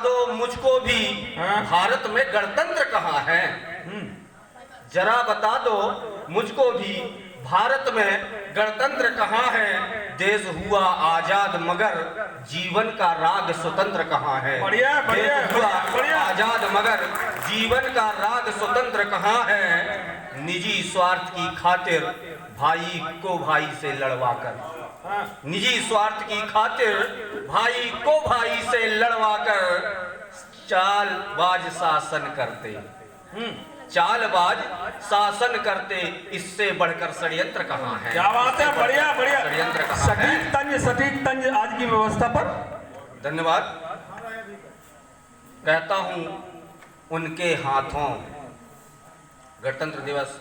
दो मुझको भी भारत में गणतंत्र कहाँ है। जरा बता दो मुझको भी भारत में गणतंत्र कहाँ है। देश हुआ आजाद मगर जीवन का राग स्वतंत्र कहाँ है। बढ़िया बढ़िया देश हुआ बढ़िया। आजाद मगर जीवन का राग स्वतंत्र कहाँ है। निजी स्वार्थ की खातिर भाई को भाई से लड़वा कर, निजी स्वार्थ की खातिर भाई को भाई से लड़वा कर चालबाज शासन करते, चालबाज शासन करते, इससे बढ़कर षड्यंत्र कहाँ है। क्या बात है, बढ़िया बढ़िया। षड्यंत्र कहाँ है। सटीक तंज आज की व्यवस्था पर धन्यवाद। कहता हूं उनके हाथों, गणतंत्र दिवस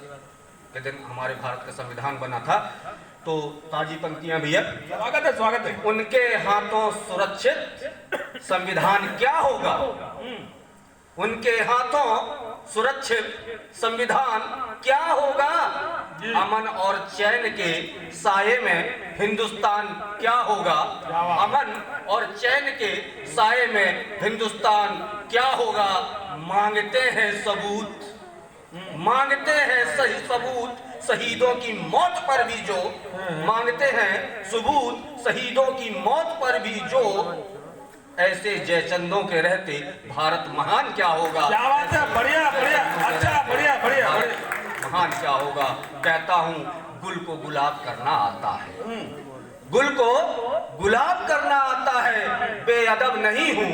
के दिन हमारे भारत का संविधान बना था, तो ताजी पंक्तियां भैया। स्वागत है स्वागत है। उनके हाथों सुरक्षित संविधान क्या होगा। उनके हाथों सुरक्षित संविधान क्या होगा। अमन और चैन के साये में हिंदुस्तान क्या होगा। अमन और चैन के साये में हिंदुस्तान क्या होगा। मांगते हैं सबूत, मांगते हैं सही सबूत, शहीदों की मौत पर भी जो मांगते हैं सबूत, शहीदों की मौत पर भी जो ऐसे जयचंदों के रहते भारत महान क्या होगा। क्या बात है, बढ़िया बढ़िया। अच्छा बढ़िया बढ़िया। महान क्या होगा। कहता हूं गुल को गुलाब करना आता है, गुल को गुलाब करना आता है। बेअदब नहीं हूं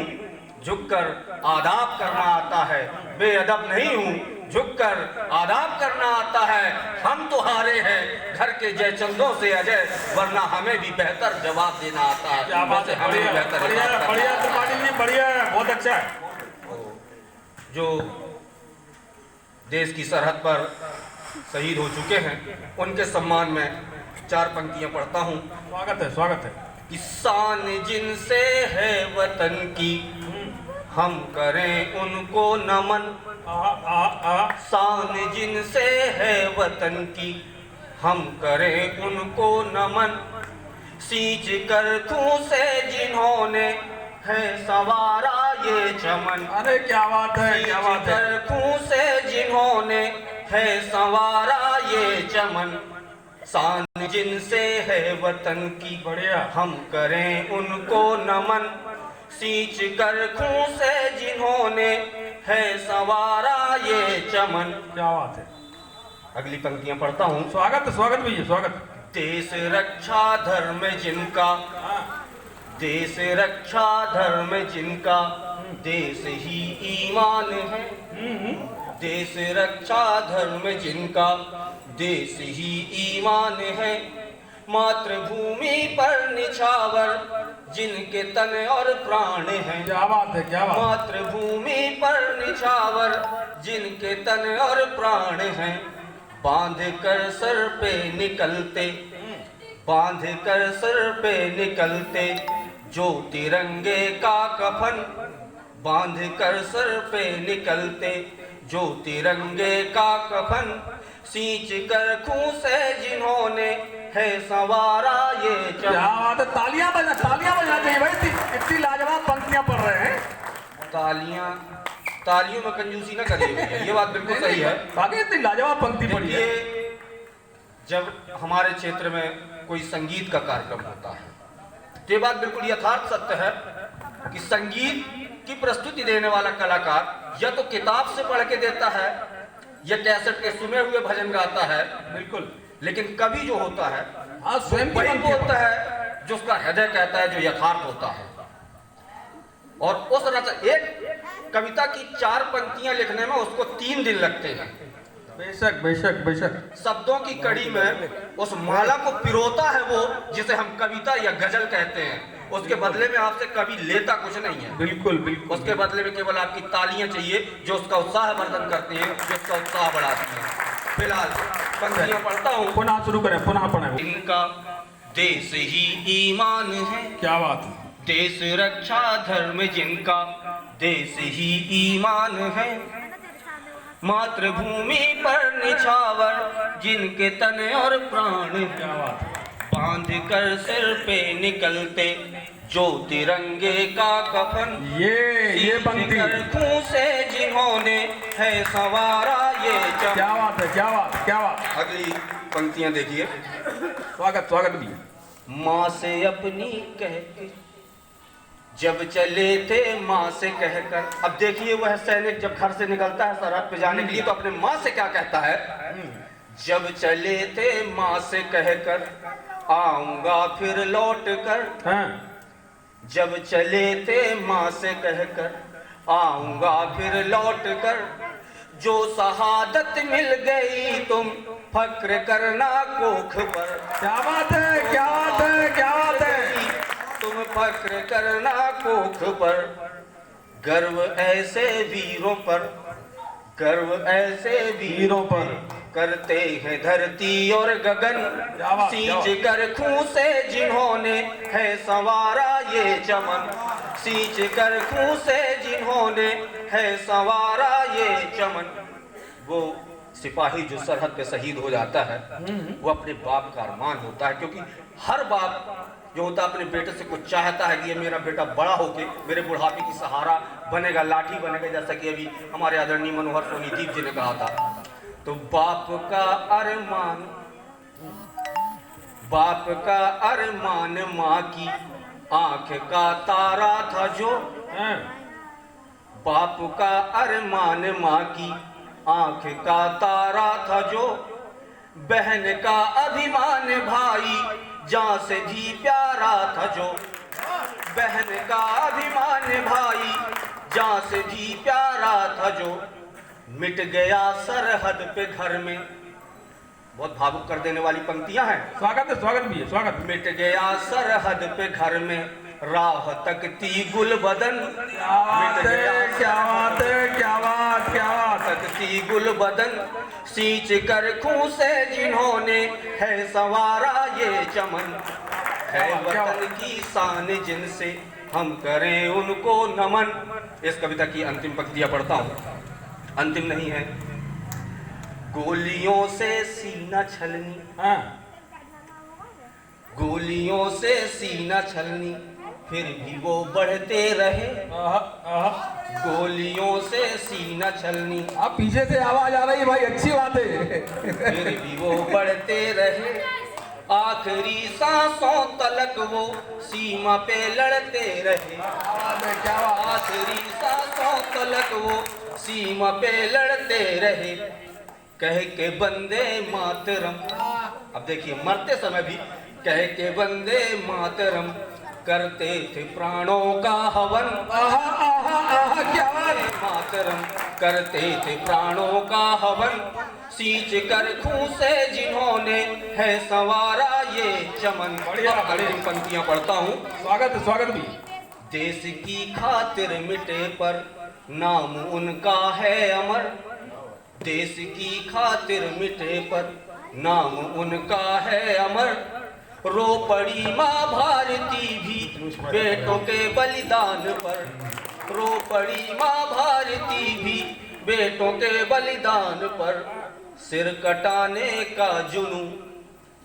झुककर आदाब करना आता है। बेअदब नहीं हूं झुककर आदाब करना आता है। हम तो हारे हैं घर के जयचंदों से अजय, वरना हमें भी बेहतर जवाब देना आता है। क्या बात है, हमें भी बेहतर बढ़िया बढ़िया त्रिपाठी जी, बढ़िया है, बहुत अच्छा है। जो देश की सरहद पर शहीद हो चुके हैं उनके सम्मान में चार पंक्तियां पढ़ता हूं। स्वागत है स्वागत है। किसान जिनसे है वतन की हम करें उनको नमन। शान जिनसे है वतन की हम करें उनको नमन। सींच कर खून से जिन्होंने है सवारा ये चमन। अरे क्या बात है, क्या बात है। सींच कर खून से जिन्होंने है सवारा ये चमन। शान जिनसे है वतन की बढ़िया हम करें उनको नमन। सींच कर खून से जिन्होंने है सवारा ये चमन। क्या बात है। अगली पंक्तियां पढ़ता हूँ। स्वागत स्वागत भैया स्वागत। देश रक्षा धर्म जिनका, देश रक्षा धर्म जिनका, देश ही ईमान है। देश रक्षा धर्म जिनका, देश ही ईमान है। मातृभूमि पर निछावर जिनके तन और प्राण हैं। क्या बात है, क्या बात। मातृभूमि पर निछावर जिनके तन और प्राण हैं। बांध कर सर पे निकलते, बांध कर सर पे निकलते जो तिरंगे का कफन। बांध कर सर पे निकलते जो तिरंगे का कफन। सींच कर खून से जिन्होंने है सवारा ये चमन। क्या बात है, तालियां बजना चाहिए भाई। इतनी लाजवाब पंक्तियां पढ़ रहे हैं। तालियां, तालियों में कंजूसी ना करिए भैया, ये बात बिल्कुल सही है। बाकी इतनी लाजवाब पंक्ति पढ़ी है। जब हमारे क्षेत्र में कोई संगीत का कार्यक्रम होता है तो ये बात बिल्कुल यथार्थ सत्य है कि संगीत की प्रस्तुति देने वाला कलाकार या तो किताब से पढ़ के देता है या कैसेट के सुने हुए भजन गाता है। बिल्कुल, लेकिन कवि जो होता है स्वयं वही बोलता है जो उसका हृदय कहता है, जो यथार्थ होता है। और उस एक कविता की 4 पंक्तियां लिखने में उसको 3 दिन लगते हैं। बेशक बेशक बेशक। शब्दों की कड़ी में उस माला को पिरोता है वो, जिसे हम कविता या गजल कहते हैं। उसके बदले में आपसे कभी लेता कुछ नहीं है। बिल्कुल बिल्कुल। उसके बदले में केवल आपकी तालियां चाहिए जो उसका उत्साह वर्धन करती हैं, जो उसका उत्साह बढ़ाती हैं। फिलहाल पंक्तियां पढ़ता हूँ। पुनः शुरू करें, पुनः पढ़ें। इनका देश ही ईमान है। क्या बात है। देश रक्षा धर्म जिनका, देश ही ईमान है। मातृभूमि पर निछावर जिनके तन और प्राण। क्या बात है। बांध कर सिर पे निकलते जो तिरंगे का कफन ये पंक्ति खून से जिन्होंने है संवारा ये चमन। क्या बात है, क्या बात, क्या बात। अगली पंक्तियां देखिए। स्वागत, स्वागत भी। माँ से अपनी कह के जब चले थे माँ से कहकर। अब देखिए वह सैनिक जब घर से निकलता है सरहद पे जाने के लिए तो अपने माँ से क्या कहता है? जब चले थे माँ से कहकर आऊंगा फिर लौट कर। हाँ। जब चले थे माँ से कहकर आऊंगा फिर लौट कर। जो शहादत मिल गई तुम फक्र करना कोख पर। क्या बात है, क्या बात है, क्या बात है। तुम फक्र करना कोख पर। गर्व ऐसे वीरों पर, गर्व ऐसे वीरों पर करते हैं धरती और गगन। सींच कर खून से जिन्होंने है संवारा ये चमन। सींच कर खून से जिन्होंने है संवारा ये चमन। वो सिपाही जो सरहद पे शहीद हो जाता है वो अपने बाप का अरमान होता है, क्योंकि हर बाप जो होता है अपने बेटे से कुछ चाहता है कि ये मेरा बेटा बड़ा होके मेरे बुढ़ापे की सहारा बनेगा, लाठी बनेगा, जैसा कि अभी हमारे आदरणीय मनोहर सोनीदीप जी ने कहा था। तो बाप का अरमान, बाप का अरमान माँ की आंख का तारा था जो। बाप का अरमान माँ की आंख का तारा था जो। बहन का अभिमान भाई जान से भी प्यारा था जो। बहन का अभिमान भाई जान से भी प्यारा था जो। मिट गया सरहद पे घर में। बहुत भावुक कर देने वाली पंक्तियां हैं। स्वागत है, स्वागत भी है, स्वागत। मिट गया सरहद पे घर में राह तकती गुल बदन। क्या बात है, क्या बात है, क्या बात, क्या बात। तकती गुल बदन सींच कर खून से जिन्होंने है संवारा ये चमन। है वतन की शान जिनसे हम करें उनको नमन। इस कविता की अंतिम पंक्तियां पढ़ता हूँ, अंतिम नहीं है। गोलियों से सीना छलनी, गोलियों से सीना छलनी फिर भी वो बढ़ते रहे। गोलियों से सीना छलनी। अब पीछे से आवाज आ रही है भाई, अच्छी बात है। फिर भी वो बढ़ते रहे। आखिरी सांसों तलक वो सीमा पे लड़ते रहे। आखिरी सांसों तलक वो सीमा पे लड़ते रहे। कह के बंदे मातरम। अब देखिए मरते समय भी कह के बंदे मातरम करते थे प्राणों का हवन। क्या बात। मातरम करते थे प्राणों का हवन। सींच कर खून से जिन्होंने है संवारा ये चमन। अंतिम पंक्तियां पढ़ता हूँ। स्वागत है, स्वागत भी। देश की खातिर मिटे पर नाम उनका है अमर। देश की खातिर मिटे पर नाम उनका है अमर। रो पड़ी माँ भारती भी बेटों के बलिदान पर। रो पड़ी माँ भारती भी बेटों के बलिदान पर। सिर कटाने का जुनू,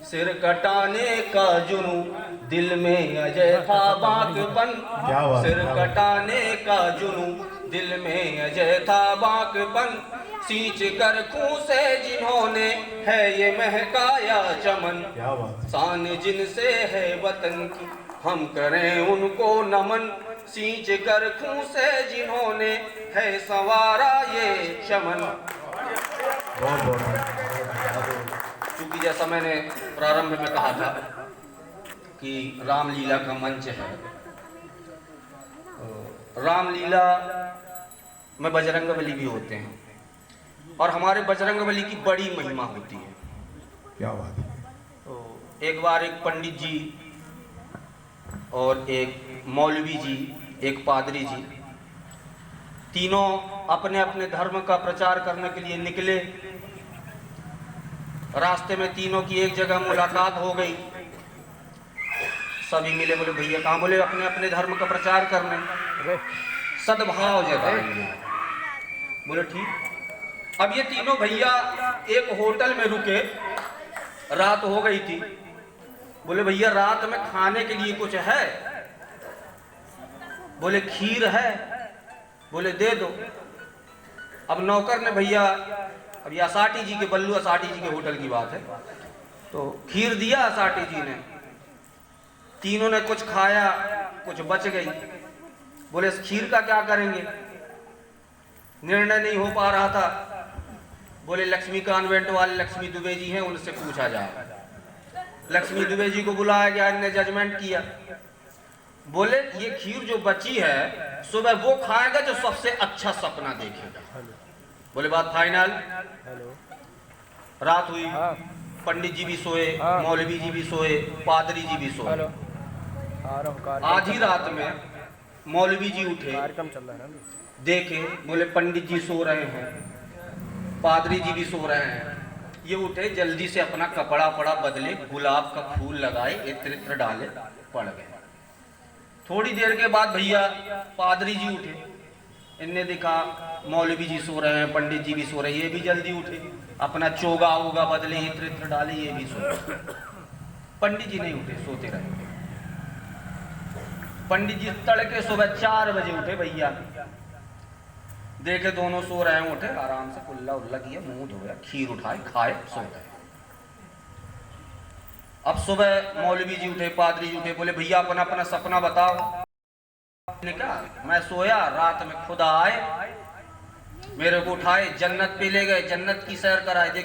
सिर कटाने का जुनू दिल में अजय था बाकपन। सिर कटाने का जुनू दिल में अजय था बाकपन। सींच कर खून से जिन्होंने है ये महकाया चमन। शान जिनसे है वतन की हम करें उनको नमन। सींच कर खून से जिन्होंने है संवारा ये चमन। क्योंकि जैसा मैंने प्रारंभ में कहा था कि रामलीला का मंच है। रामलीला में बजरंगबली भी होते हैं और हमारे बजरंगबली की बड़ी महिमा होती है। क्या बात है। तो एक बार एक पंडित जी और एक मौलवी जी, एक पादरी जी, तीनों अपने अपने धर्म का प्रचार करने के लिए निकले। रास्ते में तीनों की एक जगह मुलाकात हो गई। सभी मिले, बोले भैया कहाँ? बोले अपने अपने धर्म का प्रचार करने। सद्भाव जगह। बोले ठीक। अब ये तीनों भैया एक होटल में रुके, रात हो गई थी। बोले भैया रात में खाने के लिए कुछ है? बोले खीर है, बोले दे दो। अब नौकर ने भैया, अब ये असाटी जी के, बल्लू असाटी जी के होटल की बात है, तो खीर दिया असाटी जी ने। तीनों ने कुछ खाया, कुछ बच गई। बोले इस खीर का क्या करेंगे, निर्णय नहीं हो पा रहा था। बोले लक्ष्मी कॉन्वेंट वाले लक्ष्मी दुबे जी हैं, उनसे पूछा जाए। लक्ष्मी दुबे जी को बुलाया गया, इनने जजमेंट किया। बोले ये खीर जो बची है सुबह वो खाएगा जो सबसे अच्छा सपना देखेगा। बोले बात फाइनल। रात हुई, पंडित जी भी सोए, मौलवी जी भी सोए, पादरी जी भी सोए। आधी रात में मौलवी जी उठे, देखे, बोले पंडित जी सो रहे हैं, पादरी जी भी सो रहे हैं। ये उठे, जल्दी से अपना कपड़ा पड़ा बदले, गुलाब का फूल लगाए, इत्र इत्र डाले, पड़ गए। थोड़ी देर के बाद भैया पादरी जी उठे, इनने देखा मौलवी जी सो रहे हैं, पंडित जी भी सो रहे हैं, ये भी जल्दी उठे, अपना चोगा उगा बदले, इत्र इत्र डाले, ये भी सो रहे। पंडित जी नहीं उठे, सोते रहे। पंडित जी तड़के सुबह 4 बजे उठे भैया, देखे दोनों सो रहे हैं, उठे आराम से कुल्ला उल्ला किया, मुंह धोया, खीर उठाए, खाए, सो गए। अब सुबह मौलवी जी उठे, पादरी जी उठे, बोले भैया अपना अपना सपना बताओ। ने कहा मैं सोया, रात में खुदा आए, मेरे को उठाए, जन्नत पे ले गए, जन्नत की सैर कराए। देखो